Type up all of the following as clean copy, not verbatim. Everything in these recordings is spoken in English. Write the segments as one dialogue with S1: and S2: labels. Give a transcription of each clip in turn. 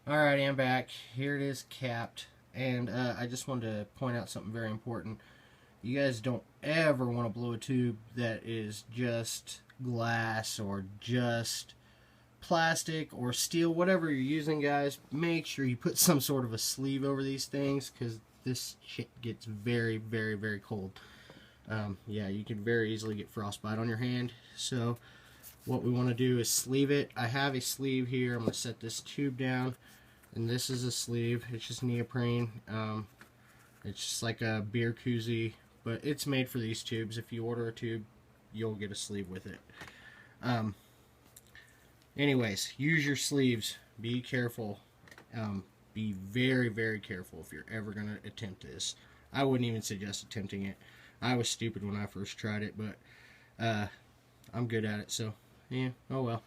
S1: Alrighty, I'm back. Here it is capped. And I just wanted to point out something very important. You guys don't ever want to blow a tube that is just glass or just plastic or steel, whatever you're using, guys. Make sure you put some sort of a sleeve over these things because this shit gets very, very, very cold. Yeah, you can very easily get frostbite on your hand. So what we want to do is sleeve it. I have a sleeve here. I'm going to set this tube down. And this is a sleeve. It's just neoprene. It's just like a beer koozie, but it's made for these tubes. If you order a tube, you'll get a sleeve with it. Anyways, use your sleeves. Be careful. Be very, very careful if you're ever going to attempt this. I wouldn't even suggest attempting it. I was stupid when I first tried it, but I'm good at it, so yeah, oh well.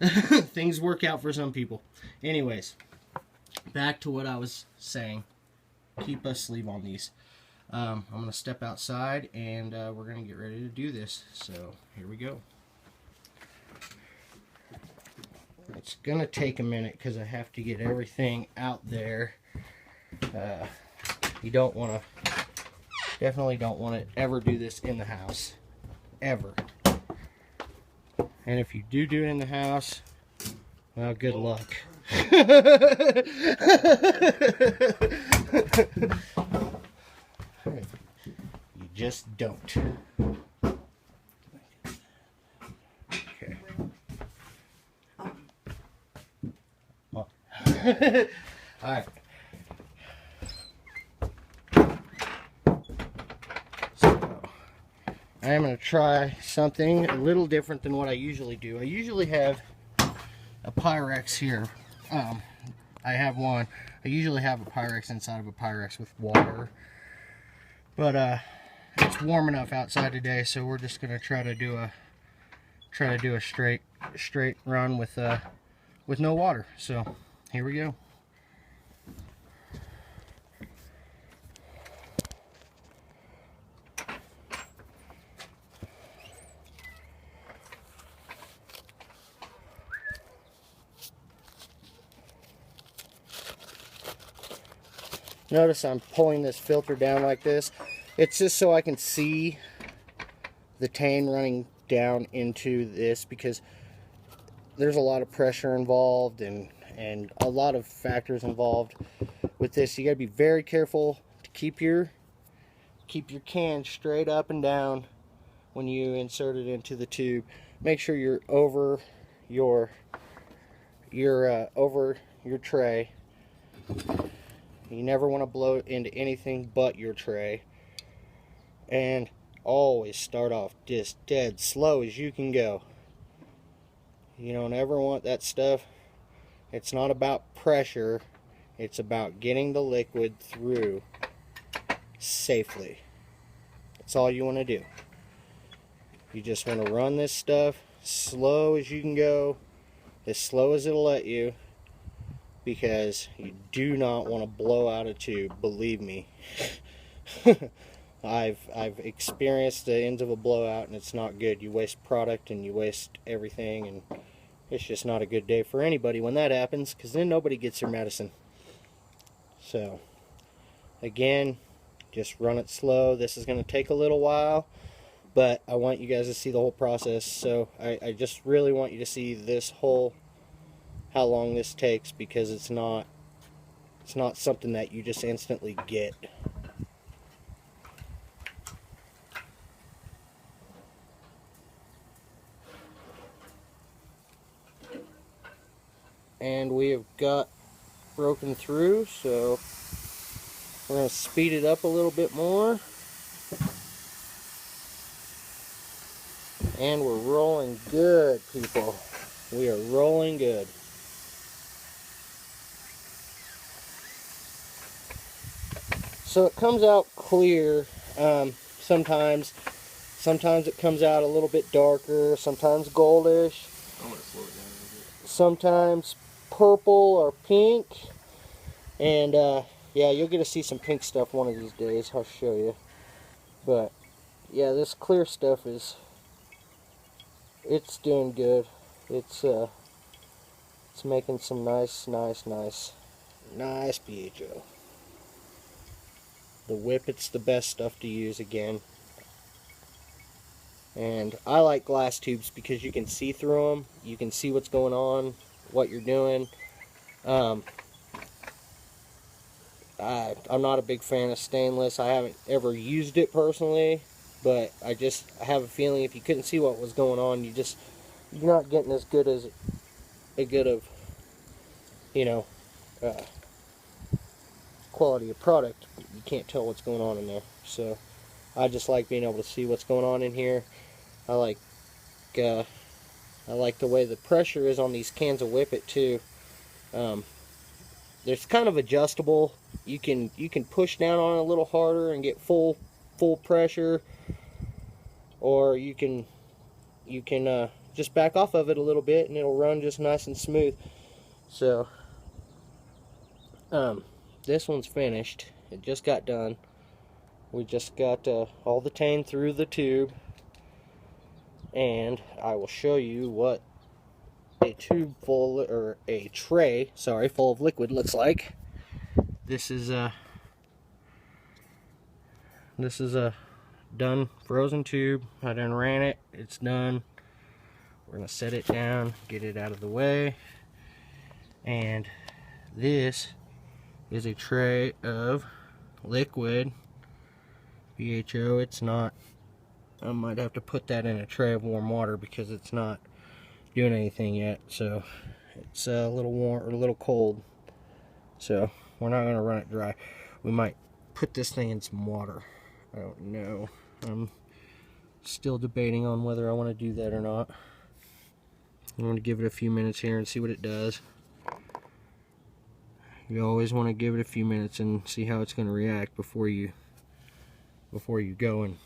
S1: Things work out for some people. Anyways, back to what I was saying. Keep a sleeve on these. I'm going to step outside and we're going to get ready to do this. So here we go. It's going to take a minute because I have to get everything out there. You don't want to, definitely don't want to ever do this in the house. Ever. And if you do it in the house, well, good luck. You just don't. Okay. Well. Alright. So, I am going to try something a little different than what I usually do. I usually have a Pyrex here. I have one. I usually have a Pyrex inside of a Pyrex with water. But it's warm enough outside today, so we're just gonna try to do a straight run with no water. So here we go. Notice I'm pulling this filter down like this. It's just so I can see the tane running down into this, because there's a lot of pressure involved and a lot of factors involved with this. You got to be very careful to keep your can straight up and down when you insert it into the tube. Make sure you're over your tray. You never want to blow it into anything but your tray. And always start off just dead slow as you can go. You don't ever want that stuff. It's not about pressure. It's about getting the liquid through safely. That's all you want to do. You just want to run this stuff slow as you can go, as slow as it'll let you, because you do not want to blow out a tube, believe me. I've experienced the ends of a blowout, and it's not good. You waste product and you waste everything, and it's just not a good day for anybody when that happens, because then nobody gets their medicine. So again, just run it slow. This is going to take a little while, but I want you guys to see the whole process. So I just really want you to see this whole, how long this takes, because it's not something that you just instantly get. And we have got broken through, so we're going to speed it up a little bit more. And we're rolling good, people. We are rolling good. So it comes out clear sometimes. Sometimes it comes out a little bit darker, sometimes goldish.
S2: I'm going to slow it down a little bit.
S1: Sometimes purple or pink. And yeah, you'll get to see some pink stuff one of these days. I'll show you. But yeah, this clear stuff it's doing good. It's It's making some nice BHO. The Whippet's the best stuff to use again. And I like glass tubes because you can see through them. You can see what's going on, what you're doing. I'm not a big fan of stainless. I haven't ever used it personally, but I have a feeling if you couldn't see what was going on, you're not getting as good of, you know, quality of product. You can't tell what's going on in there. So I just like being able to see what's going on in here. I like the way the pressure is on these cans of Whippet too. There's kind of adjustable. You can push down on it a little harder and get full pressure, or you can just back off of it a little bit and it'll run just nice and smooth. So this one's finished. It just got done. We just got all the tang through the tube, and I will show you what a tray full of liquid looks like. This is a done frozen tube. I done ran it. It's done. We're gonna set it down, get it out of the way, and this is a tray of liquid BHO. It's not. I might have to put that in a tray of warm water because it's not doing anything yet. So it's a little warm or a little cold. So we're not going to run it dry. We might put this thing in some water. I don't know. I'm still debating on whether I want to do that or not. I'm going to give it a few minutes here and see what it does. You always want to give it a few minutes and see how it's going to react before you go and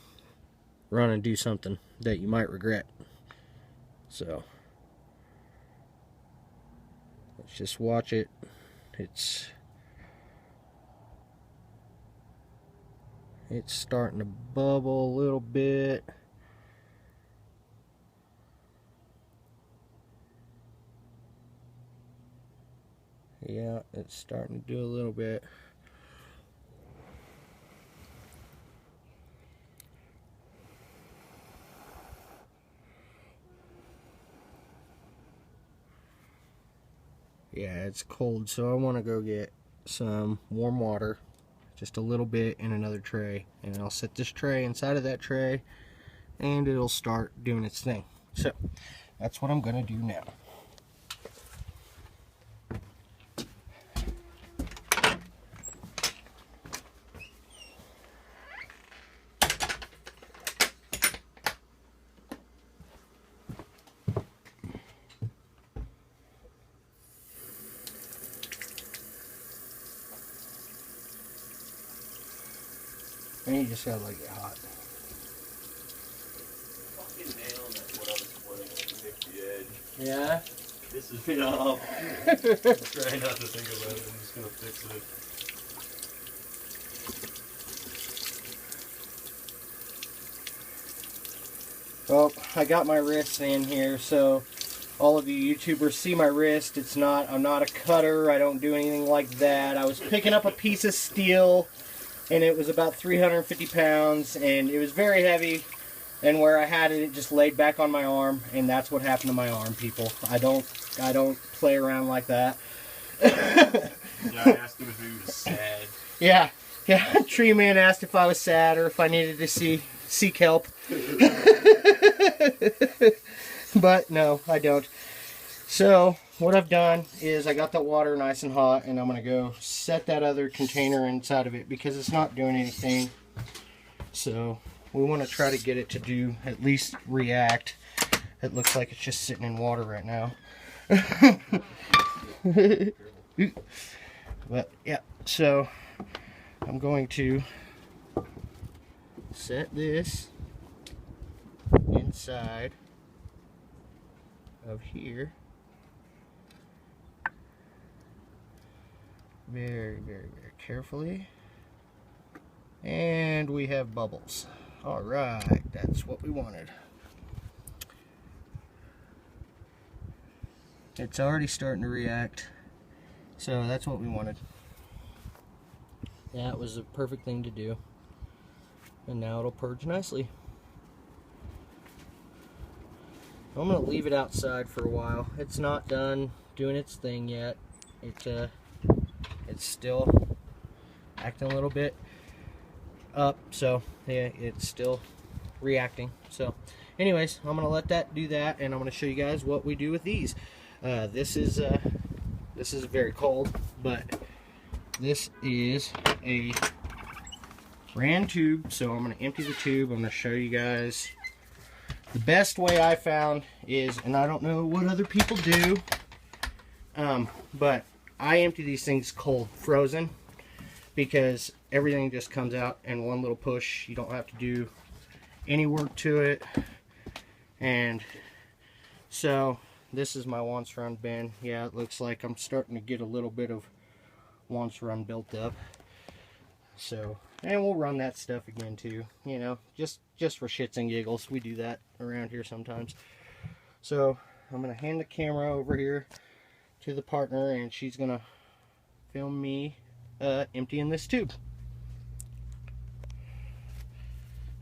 S1: run and do something that you might regret. So let's just watch it. It's starting to bubble a little bit. Yeah, it's starting to do a little bit. Yeah, it's cold, so I want to go get some warm water, just a little bit, in another tray, and I'll set this tray inside of that tray and it'll start doing its thing. So that's what I'm gonna do now. And you just gotta let it get hot.
S2: Fucking nailed at what I was playing. Nick the edge.
S1: Yeah?
S2: Pisses me off. I'm trying not to think about it. I'm just gonna fix it.
S1: Well, I got my wrist in here, so all of you YouTubers see my wrist. I'm not a cutter. I don't do anything like that. I was picking up a piece of steel, and it was about 350 pounds, and it was very heavy, and where I had it, it just laid back on my arm, and that's what happened to my arm, people. I don't play around like that.
S2: Yeah, I asked him if he was sad.
S1: Yeah. Tree Man asked if I was sad or if I needed to seek help. But no, I don't. So what I've done is I got that water nice and hot, and I'm going to go set that other container inside of it because it's not doing anything. So we want to try to get it to do at least react. It looks like it's just sitting in water right now. But yeah, so I'm going to set this inside of here very carefully, and we have bubbles. All right, that's what we wanted. It's already starting to react. So that's what we wanted. That was a perfect thing to do. And now it'll purge nicely. I'm going to leave it outside for a while. It's not done doing its thing yet. It's still acting a little bit up, so yeah, it's still reacting. So anyways, I'm gonna let that do that, and I'm gonna show you guys what we do with these. This is very cold, but this is a brand tube, so I'm gonna empty the tube. I'm gonna show you guys the best way I found is, and I don't know what other people do, but I empty these things cold, frozen, because everything just comes out in one little push. You don't have to do any work to it. And so this is my once run bin. Yeah, it looks like I'm starting to get a little bit of once run built up. So, and we'll run that stuff again too, you know, just for shits and giggles. We do that around here sometimes. So I'm gonna hand the camera over here to the partner, and she's gonna film me emptying this tube.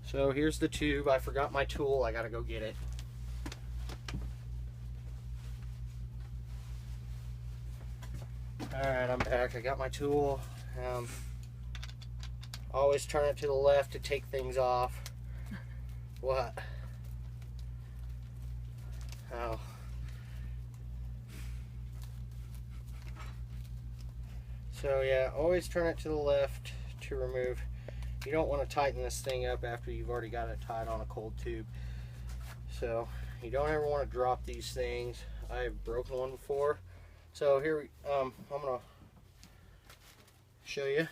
S1: So here's the tube. I forgot my tool. I gotta go get it. Alright, I'm back. I got my tool. Always turn it to the left to take things off. What? Oh. So yeah, always turn it to the left to remove. You don't want to tighten this thing up after you've already got it tied on a cold tube. So you don't ever want to drop these things. I've broken one before. So here, I'm gonna show you.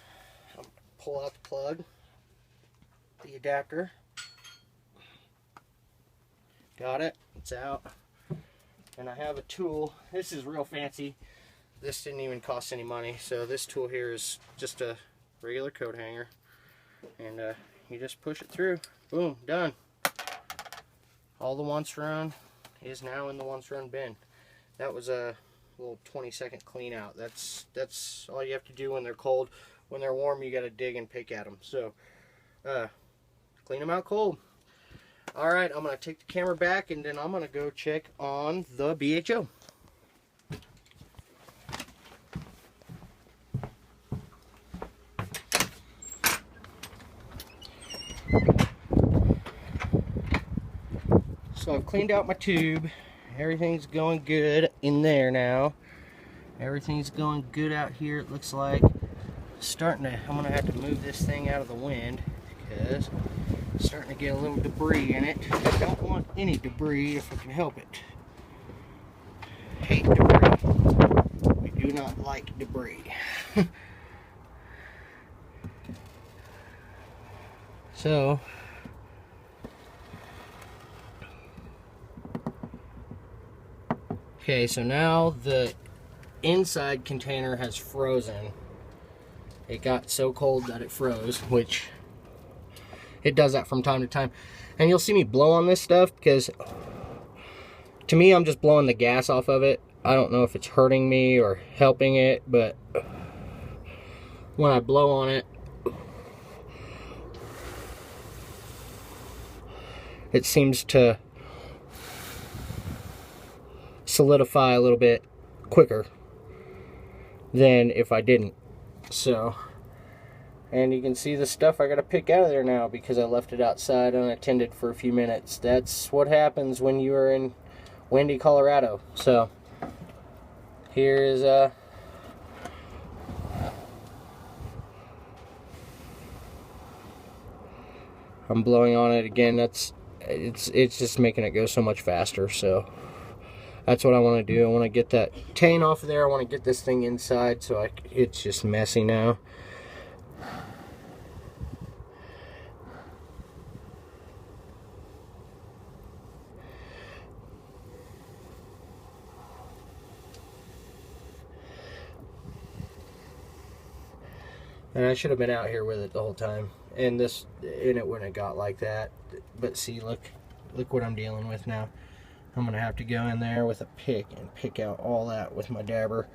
S1: I'll pull out the plug, the adapter. Got it. It's out. And I have a tool. This is real fancy. This didn't even cost any money. So this tool here is just a regular coat hanger, and you just push it through. Boom, done. All the once run is now in the once run bin. That was a little 20-second clean out. That's all you have to do when they're cold. When they're warm, you got to dig and pick at them. So clean them out cold. All right, I'm gonna take the camera back, and then I'm gonna go check on the BHO. So I've cleaned out my tube. Everything's going good in there now. Everything's going good out here, it looks like. I'm gonna have to move this thing out of the wind because it's starting to get a little debris in it. I don't want any debris if I can help it. Hate debris. We do not like debris. So okay, so now the inside container has frozen. It got so cold that it froze, which it does that from time to time. And you'll see me blow on this stuff because to me, I'm just blowing the gas off of it. I don't know if it's hurting me or helping it, but when I blow on it, it seems to solidify a little bit quicker than if I didn't. So, and you can see the stuff I gotta pick out of there now because I left it outside unattended for a few minutes. That's what happens when you are in windy Colorado. So here is I'm blowing on it again. It's just making it go so much faster. So that's what I want to do. I want to get that tan off of there. I want to get this thing inside, so it's just messy now. And I should have been out here with it the whole time. And it wouldn't have got like that. But see, look what I'm dealing with now. I'm going to have to go in there with a pick and pick out all that with my dabber.